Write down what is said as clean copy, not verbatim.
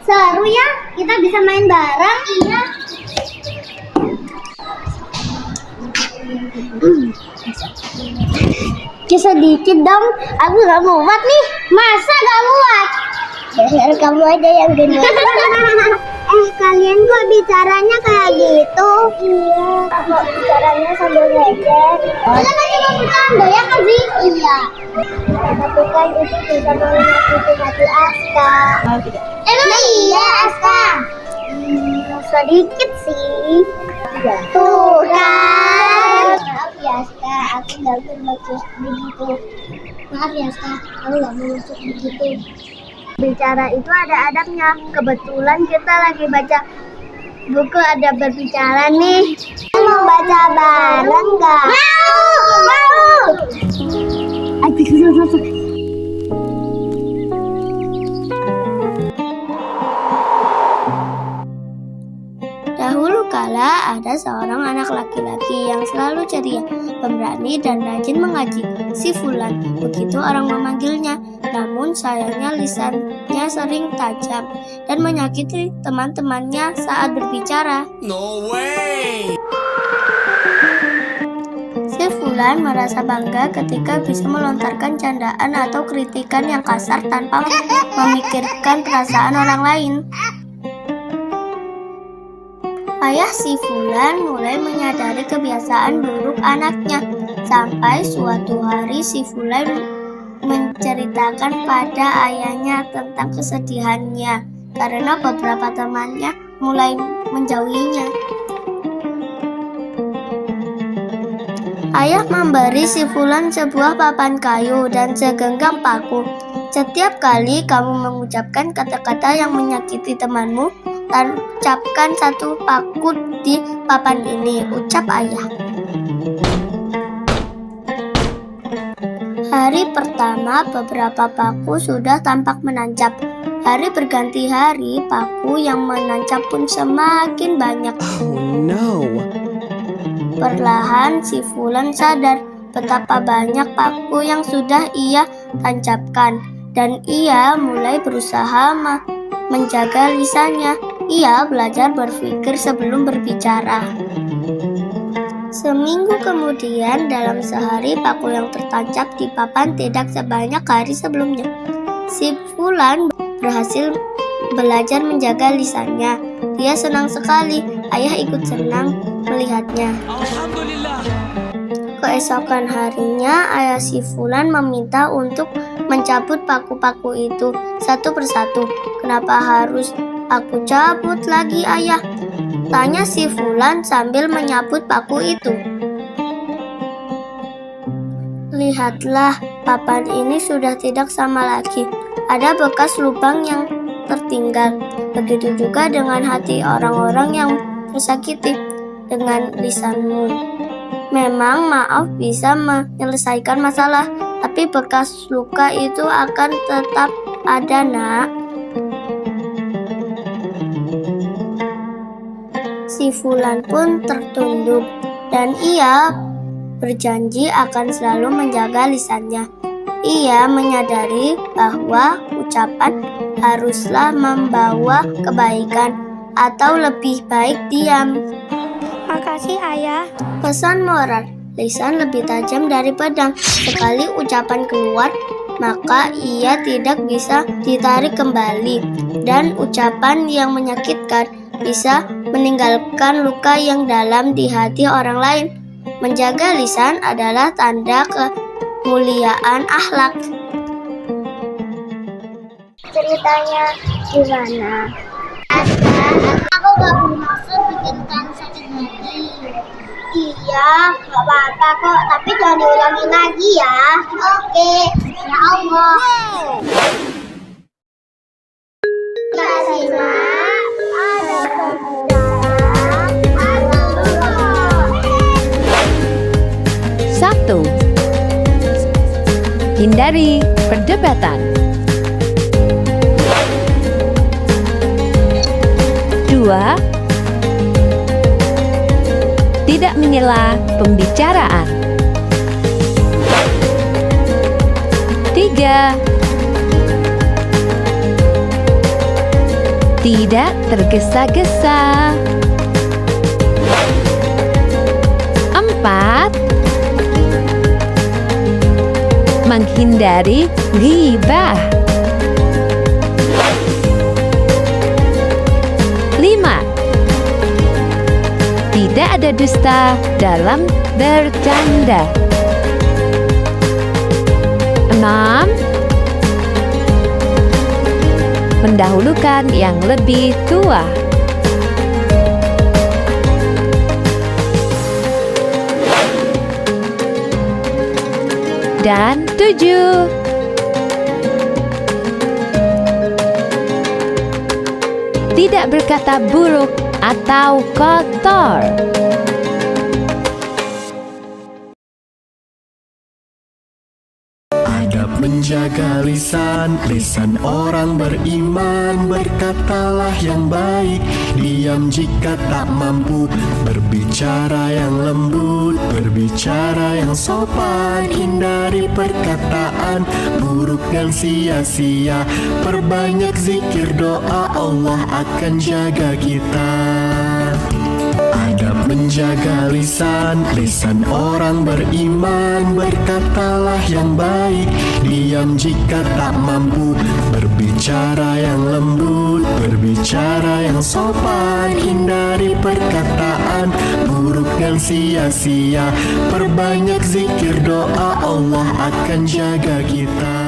Seru ya, kita bisa main bareng. Iya. Sedikit dong, aku gak muat nih. Masa gak muat? Biar kamu aja yang gendut. Kalian kok bicaranya kayak gitu? Iya, kok bicaranya sambil ngejer. Kalian lagi mau bercanda ya kan sih? Iya. Tapi kan itu bisa menyakiti hati Aska. Emang iya Aska? Sedikit sih. Tuh kan. Maaf ya Aska, aku gak bermaksud begitu. Maaf ya Aska, aku gak bermaksud begitu. Bicara itu ada adabnya. Kebetulan kita lagi baca buku adab berbicara nih. Mau baca bareng gak? Mau! Dahulu kala ada seorang anak laki-laki yang selalu ceria, pemberani dan rajin mengaji, si Fulan. Begitu orang memanggilnya. Namun sayangnya lisannya sering tajam dan menyakiti teman-temannya saat berbicara. No way! Si Fulan merasa bangga ketika bisa melontarkan candaan atau kritikan yang kasar tanpa memikirkan perasaan orang lain. Ayah si Fulan mulai menyadari kebiasaan buruk anaknya. Sampai suatu hari si Fulan menceritakan pada ayahnya tentang kesedihannya karena beberapa temannya mulai menjauhinya. Ayah memberi si Fulan sebuah papan kayu dan segenggam paku. Setiap kali kamu mengucapkan kata-kata yang menyakiti temanmu, tancapkan satu paku di papan ini, ucap ayah. Hari pertama beberapa paku sudah tampak menancap. Hari berganti hari, paku yang menancap pun semakin banyak. Oh no! Perlahan si Fulan sadar betapa banyak paku yang sudah ia tancapkan. Dan ia mulai berusaha menjaga lisannya. Ia belajar berpikir sebelum berbicara. Seminggu kemudian, dalam sehari paku yang tertancap di papan tidak sebanyak hari sebelumnya. Si Fulan berhasil belajar menjaga lisannya. Dia senang sekali. Ayah ikut senang melihatnya. Alhamdulillah. Keesokan harinya, ayah si Fulan meminta untuk mencabut paku-paku itu satu persatu. Kenapa harus aku cabut lagi, ayah? Tanya si Fulan sambil menyabut paku itu. Lihatlah, papan ini sudah tidak sama lagi. Ada bekas lubang yang tertinggal. Begitu juga dengan hati orang-orang yang tersakiti. Dengan lisanmu, memang maaf bisa menyelesaikan masalah, tapi bekas luka itu akan tetap ada, nak. Si Fulan pun tertunduk dan ia berjanji akan selalu menjaga lisannya. Ia menyadari bahwa ucapan haruslah membawa kebaikan atau lebih baik diam. Makasih ayah. Pesan moral, lisan lebih tajam dari pedang. Sekali ucapan keluar, maka ia tidak bisa ditarik kembali. Dan ucapan yang menyakitkan bisa meninggalkan luka yang dalam di hati orang lain. Menjaga lisan adalah tanda kemuliaan akhlak. Ceritanya gimana? Aku gak bermaksud bikin kamu sakit Iya, nggak apa-apa kok, tapi jangan diulangi lagi ya. Oke, ya Allah. Kasih nak, ada Satu. Hindari perdebatan. 2. Tidak menyela pembicaraan. 3. Tidak tergesa-gesa. 4. Menghindari ghibah. 5. Tidak ada dusta dalam bercanda. 6. Mendahulukan yang lebih tua. Dan 7. Tidak berkata buruk atau kotor. Adab menjaga lisan, lisan orang beriman. Berkatalah yang baik, diam jika tak mampu. Berbicara yang lembut, berbicara yang sopan. Hindari perkataan buruk dan sia-sia. Perbanyak zikir doa, Allah akan jaga kita. Adab menjaga lisan, lisan orang beriman. Berkatalah yang baik, diam jika tak mampu. Berbicara yang lembut, berbicara yang sopan. Hindari perkataan buruk dan sia-sia. Perbanyak zikir doa, Allah akan jaga kita.